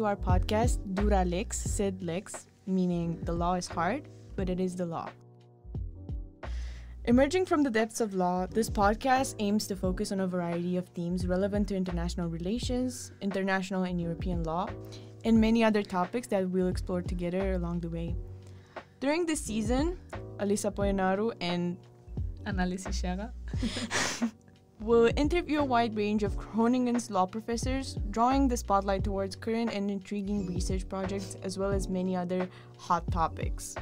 to our podcast, Dura Lex Sed Lex, meaning the law is hard, but it is the law. Emerging from the depths of law, this podcast aims to focus on a variety of themes relevant to international relations, international and European law, and many other topics that we'll explore together along the way. During this season, Alissa Poenaru and Alissa Scherer will interview a wide range of Groningen's law professors, drawing the spotlight towards current and intriguing research projects as well as many other hot topics.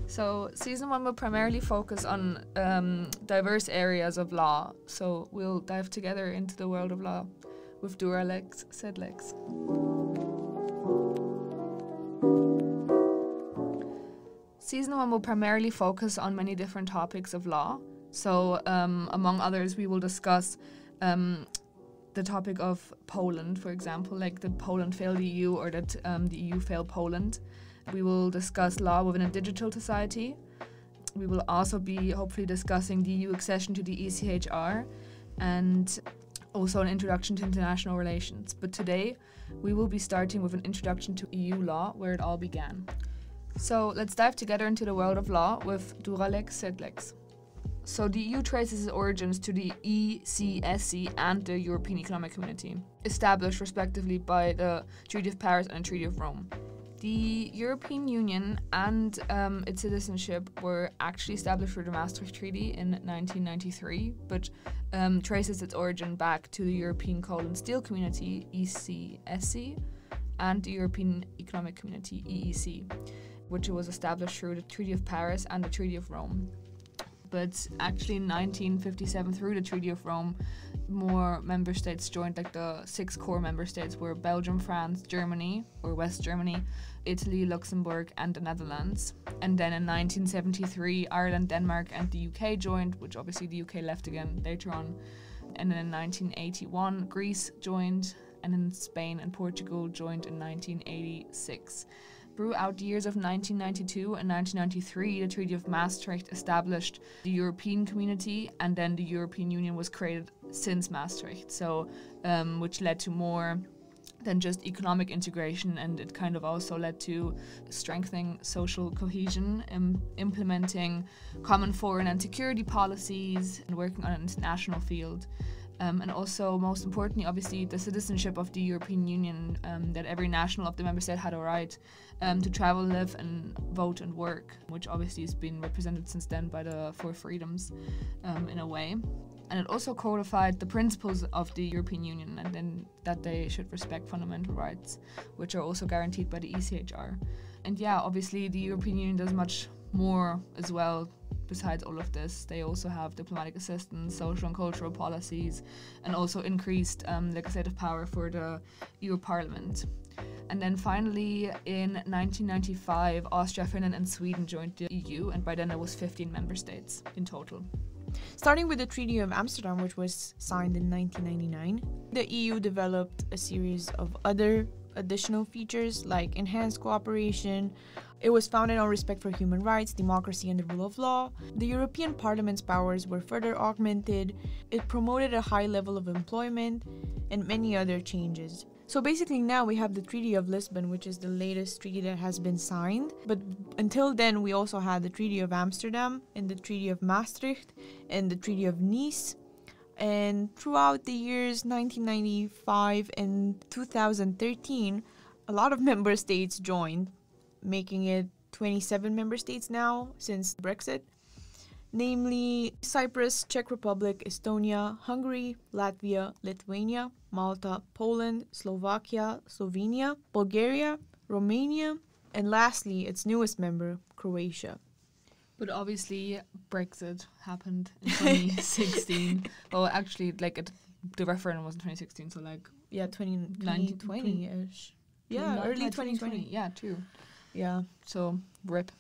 So season 1 will primarily focus on diverse areas of law. So we'll dive together into the world of law with Dura Lex Sed Lex. Season 1 will primarily focus on many different topics of law. So among others, we will discuss the topic of Poland, for example, like did Poland fail the EU or did the EU fail Poland? We will discuss law within a digital society. We will also be hopefully discussing the EU accession to the ECHR and also an introduction to international relations. But today we will be starting with an introduction to EU law, where it all began. So let's dive together into the world of law with Dura Lex Sed Lex. So the EU traces its origins to the ECSC and the European Economic Community, established respectively by the Treaty of Paris and the Treaty of Rome. The European Union and its citizenship were actually established through the Maastricht Treaty in 1993, but traces its origin back to the European Coal and Steel Community, ECSC, and the European Economic Community, EEC, which was established through the Treaty of Paris and the Treaty of Rome. But actually in 1957, through the Treaty of Rome, more member states joined, like the 6 core member states were Belgium, France, Germany, or West Germany, Italy, Luxembourg, and the Netherlands. And then in 1973, Ireland, Denmark, and the UK joined, which obviously the UK left again later on. And then in 1981, Greece joined, and then Spain and Portugal joined in 1986. Throughout the years of 1992 and 1993, the Treaty of Maastricht established the European Community, and then the European Union was created since Maastricht, so which led to more than just economic integration, and it kind of also led to strengthening social cohesion, implementing common foreign and security policies, and working on an international field. And also, most importantly, obviously, the citizenship of the European Union, that every national of the member state had a right to travel, live, and vote and work, which obviously has been represented since then by the 4 freedoms in a way. And it also codified the principles of the European Union, and then that they should respect fundamental rights, which are also guaranteed by the ECHR. And yeah, obviously, the European Union does much more as well. Besides all of this, they also have diplomatic assistance, social and cultural policies, and also increased legislative power for the EU Parliament. And then finally, in 1995, Austria, Finland, and Sweden joined the EU, and by then there was 15 member states in total. Starting with the Treaty of Amsterdam, which was signed in 1999, the EU developed a series of other additional features like enhanced cooperation. It was founded on respect for human rights, democracy, and the rule of law. The European Parliament's powers were further augmented. It promoted a high level of employment and many other changes. So basically now we have the Treaty of Lisbon, which is the latest treaty that has been signed. But until then, we also had the Treaty of Amsterdam and the Treaty of Maastricht and the Treaty of Nice. And throughout the years 1995 and 2013, a lot of member states joined, making it 27 member states now since Brexit, namely Cyprus, Czech Republic, Estonia, Hungary, Latvia, Lithuania, Malta, Poland, Slovakia, Slovenia, Bulgaria, Romania, and lastly, its newest member, Croatia. But obviously, Brexit happened in 2016. Well, actually, the referendum was in 2016, so yeah, 2020-ish. Yeah, early 2020. Yeah, true. Yeah. So, RIP.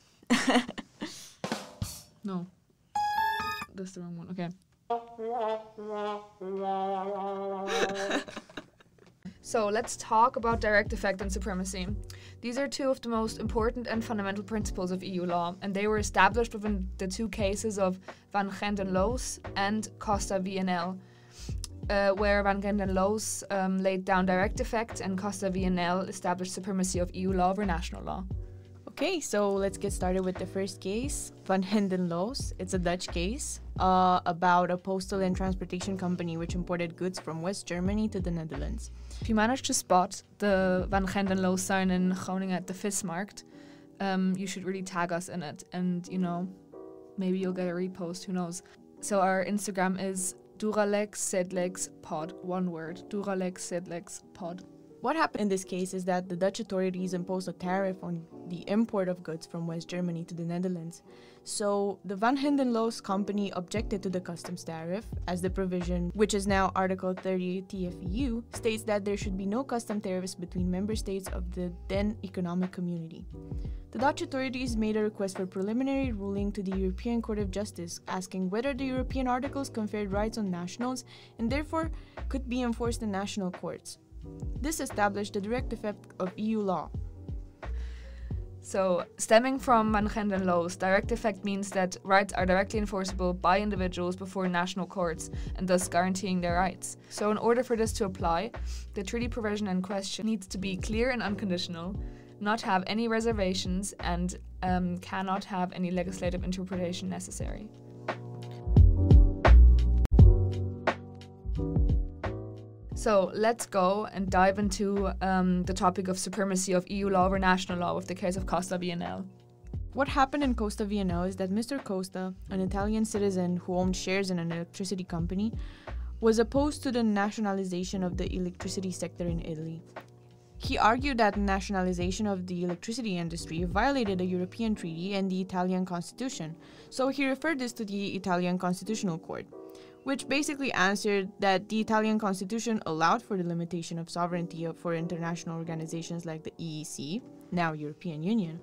No. That's the wrong one. Okay. So let's talk about direct effect and supremacy. These are 2 of the most important and fundamental principles of EU law, and they were established within the 2 cases of Van Gent and Loos and Costa BNL. where Van Genden Loos laid down direct effect and Costa BNL established supremacy of EU law over national law. Okay, so let's get started with the first case, Van Genden Loos. It's a Dutch case about a postal and transportation company which imported goods from West Germany to the Netherlands. If you manage to spot the Van Genden Loos sign in Groningen at the Vismarkt, you should really tag us in it, and maybe you'll get a repost, who knows. So our Instagram is Dura Lex Sed Lex pod, one word, Dura Lex Sed Lex pod. What happened in this case is that the Dutch authorities imposed a tariff on the import of goods from West Germany to the Netherlands. So the Van Genden Loos company objected to the customs tariff, as the provision, which is now Article 30 TFEU, states that there should be no custom tariffs between member states of the then economic community. The Dutch authorities made a request for preliminary ruling to the European Court of Justice, asking whether the European articles conferred rights on nationals and therefore could be enforced in national courts. This established the direct effect of EU law. So, stemming from Van Genden Loos, direct effect means that rights are directly enforceable by individuals before national courts, and thus guaranteeing their rights. So, in order for this to apply, the treaty provision in question needs to be clear and unconditional, not have any reservations, and cannot have any legislative interpretation necessary. So let's go and dive into the topic of supremacy of EU law over national law with the case of Costa BNL. What happened in Costa BNL is that Mr. Costa, an Italian citizen who owned shares in an electricity company, was opposed to the nationalization of the electricity sector in Italy. He argued that nationalization of the electricity industry violated a European treaty and the Italian constitution, so he referred this to the Italian Constitutional Court, which basically answered that the Italian constitution allowed for the limitation of sovereignty for international organizations like the EEC, now European Union.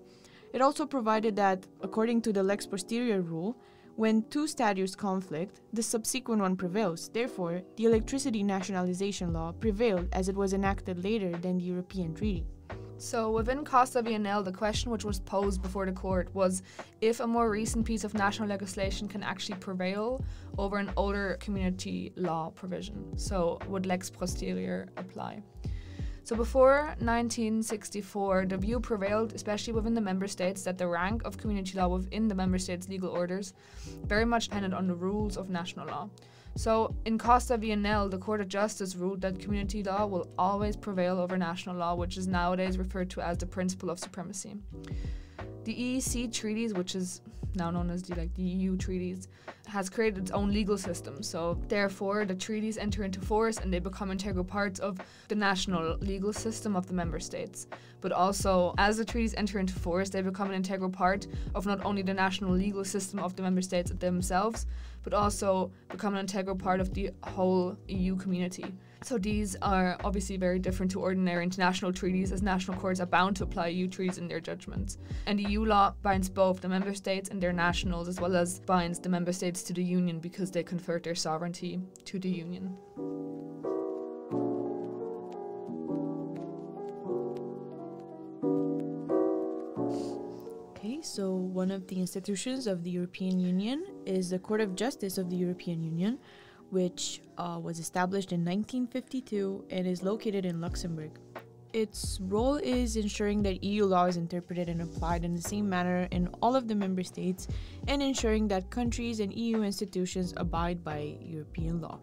It also provided that, according to the lex posterior rule, when two statutes conflict, the subsequent one prevails. Therefore, the electricity nationalization law prevailed as it was enacted later than the European treaty. So within Costa BNL, the question which was posed before the court was if a more recent piece of national legislation can actually prevail over an older community law provision. So would lex posterior apply? So before 1964, the view prevailed, especially within the member states, that the rank of community law within the member states' legal orders very much depended on the rules of national law. So in Costa BNL, the Court of Justice ruled that community law will always prevail over national law, which is nowadays referred to as the principle of supremacy. The EEC treaties, which is now known as the EU treaties, has created its own legal system. So therefore, the treaties enter into force and they become integral parts of the national legal system of the member states. But also, as the treaties enter into force, they become an integral part of not only the national legal system of the member states themselves, but also become an integral part of the whole EU community. So these are obviously very different to ordinary international treaties, as national courts are bound to apply EU treaties in their judgments. And EU law binds both the member states and their nationals, as well as binds the member states to the Union because they confer their sovereignty to the Union. Okay, so one of the institutions of the European Union is the Court of Justice of the European Union, which was established in 1952 and is located in Luxembourg. Its role is ensuring that EU law is interpreted and applied in the same manner in all of the member states and ensuring that countries and EU institutions abide by European law.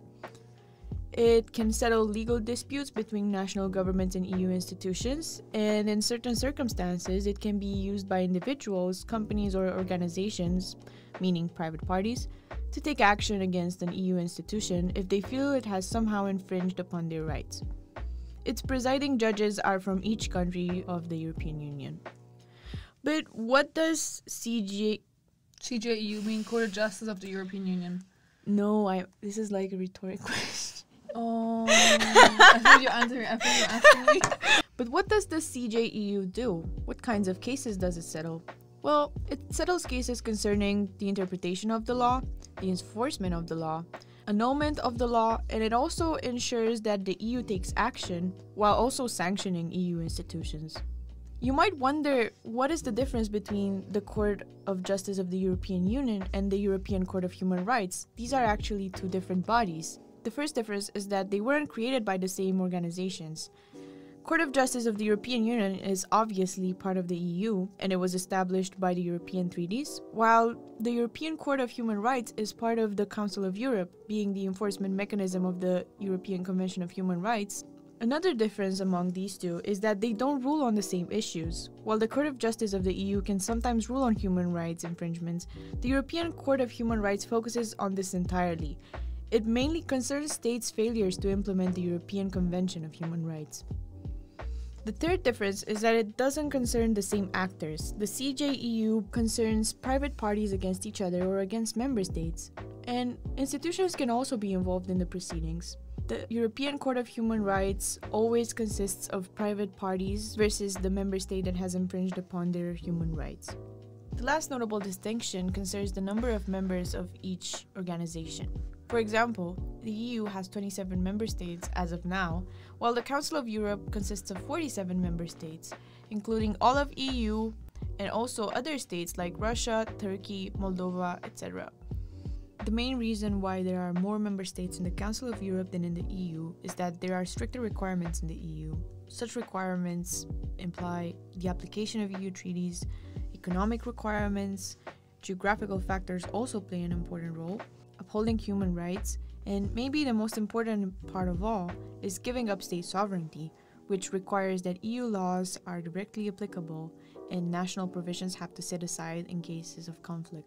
It can settle legal disputes between national governments and EU institutions, and in certain circumstances, it can be used by individuals, companies, or organizations, meaning private parties, to take action against an EU institution if they feel it has somehow infringed upon their rights. Its presiding judges are from each country of the European Union. But what does CJEU mean, Court of Justice of the European Union? No, this is like a rhetorical question. Oh, I thought you were asking me. But what does the CJEU do? What kinds of cases does it settle? Well, it settles cases concerning the interpretation of the law, the enforcement of the law, annulment of the law, and it also ensures that the EU takes action while also sanctioning EU institutions. You might wonder, what is the difference between the Court of Justice of the European Union and the European Court of Human Rights? These are actually two different bodies. The first difference is that they weren't created by the same organizations. Court of Justice of the European Union is obviously part of the EU, and it was established by the European treaties, while the European Court of Human Rights is part of the Council of Europe, being the enforcement mechanism of the European Convention of Human Rights. Another difference among these two is that they don't rule on the same issues. While the Court of Justice of the EU can sometimes rule on human rights infringements, the European Court of Human Rights focuses on this entirely. It mainly concerns states' failures to implement the European Convention of Human Rights. The third difference is that it doesn't concern the same actors. The CJEU concerns private parties against each other or against member states, and institutions can also be involved in the proceedings. The European Court of Human Rights always consists of private parties versus the member state that has infringed upon their human rights. The last notable distinction concerns the number of members of each organization. For example, the EU has 27 member states as of now, while the Council of Europe consists of 47 member states, including all of EU and also other states like Russia, Turkey, Moldova, etc. The main reason why there are more member states in the Council of Europe than in the EU is that there are stricter requirements in the EU. Such requirements imply the application of EU treaties, economic requirements, geographical factors also play an important role, upholding human rights, and maybe the most important part of all is giving up state sovereignty, which requires that EU laws are directly applicable and national provisions have to sit aside in cases of conflict.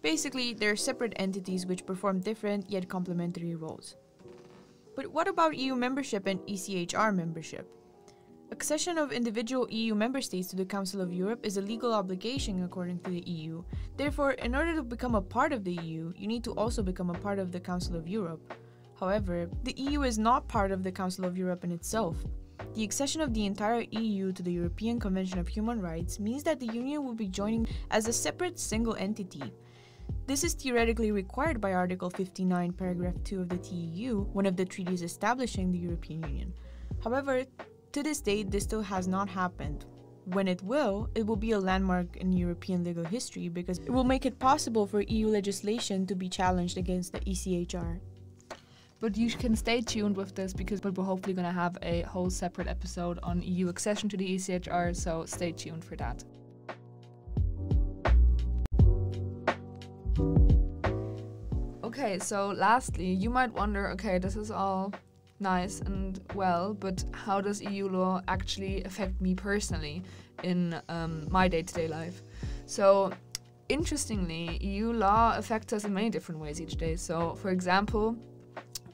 Basically, they're separate entities which perform different yet complementary roles. But what about EU membership and ECHR membership? Accession of individual EU member states to the Council of Europe is a legal obligation according to the EU. Therefore, in order to become a part of the EU, you need to also become a part of the Council of Europe. However, the EU is not part of the Council of Europe in itself. The accession of the entire EU to the European Convention of Human Rights means that the Union will be joining as a separate single entity. This is theoretically required by Article 59, Paragraph 2 of the TEU, one of the treaties establishing the European Union. However, to this date, this still has not happened. When it will be a landmark in European legal history because it will make it possible for EU legislation to be challenged against the ECHR. But you can stay tuned with this because we're hopefully going to have a whole separate episode on EU accession to the ECHR, so stay tuned for that. Okay, so lastly, you might wonder, okay, this is all nice and well, but how does EU law actually affect me personally in my day-to-day life? So, interestingly, EU law affects us in many different ways each day. So, for example,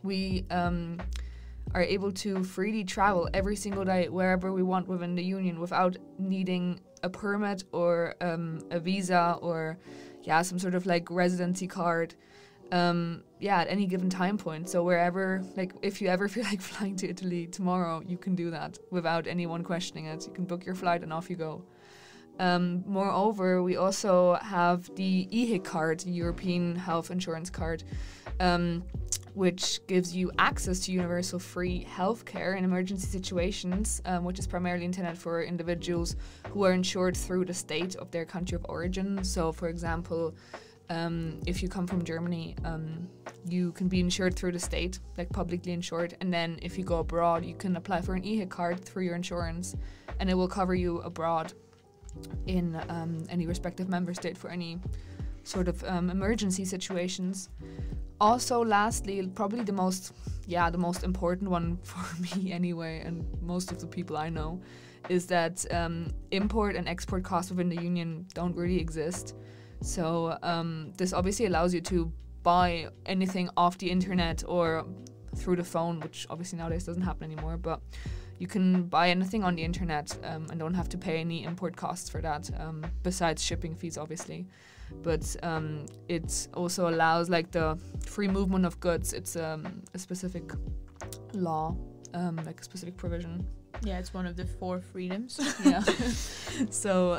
we are able to freely travel every single day wherever we want within the Union without needing a permit or a visa or some sort of like residency card. At any given time point. So wherever, like if you ever feel like flying to Italy tomorrow, you can do that without anyone questioning it. You can book your flight and off you go. Moreover, we also have the EHIC card, the European Health Insurance Card, which gives you access to universal free healthcare in emergency situations, which is primarily intended for individuals who are insured through the state of their country of origin. So, for example, if you come from Germany, you can be insured through the state, like publicly insured, and then if you go abroad, you can apply for an EHIC card through your insurance, and it will cover you abroad in any respective member state for any sort of emergency situations. Also, lastly, probably the most important one for me anyway, and most of the people I know, is that import and export costs within the Union don't really exist. So this obviously allows you to buy anything off the internet or through the phone, which obviously nowadays doesn't happen anymore, but you can buy anything on the internet and don't have to pay any import costs for that, besides shipping fees obviously. But it also allows like the free movement of goods. It's a specific law, like a specific provision. Yeah, it's one of the 4 freedoms. Yeah. So,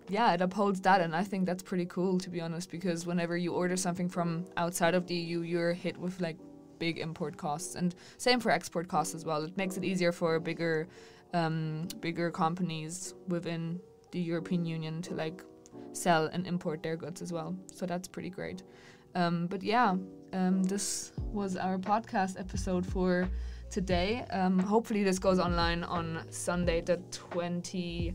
it upholds that, and I think that's pretty cool, to be honest, because whenever you order something from outside of the EU, you're hit with, like, big import costs, and same for export costs as well. It makes it easier for bigger companies within the European Union to, like, sell and import their goods as well. So that's pretty great. But yeah, this was our podcast episode for today. Hopefully this goes online on Sunday the 20th.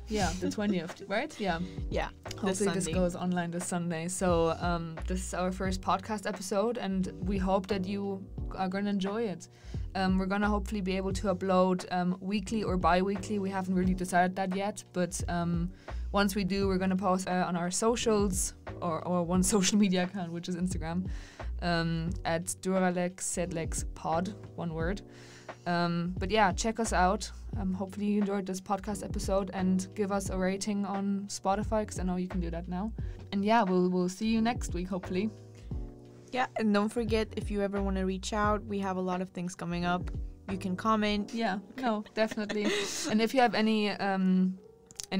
Yeah, the 20th, right? Yeah. Yeah. Hopefully this goes online this Sunday. So this is our first podcast episode, and we hope that you are going to enjoy it. We're going to hopefully be able to upload weekly or bi-weekly. We haven't really decided that yet, but once we do, we're going to post on our socials or one social media account, which is Instagram, at Dura Lex Sed Lex pod, one word. But yeah, check us out. Hopefully you enjoyed this podcast episode, and give us a rating on Spotify, because I know you can do that now. And yeah, we'll see you next week, hopefully. Yeah, and don't forget, if you ever want to reach out, we have a lot of things coming up. You can comment. Yeah, no, definitely. And if you have any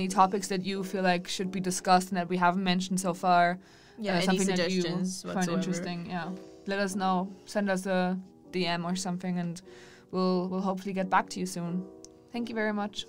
topics that you feel like should be discussed and that we haven't mentioned so far, yeah, any something suggestions that you find interesting, yeah, let us know. Send us a DM or something, and we'll hopefully get back to you soon. Thank you very much.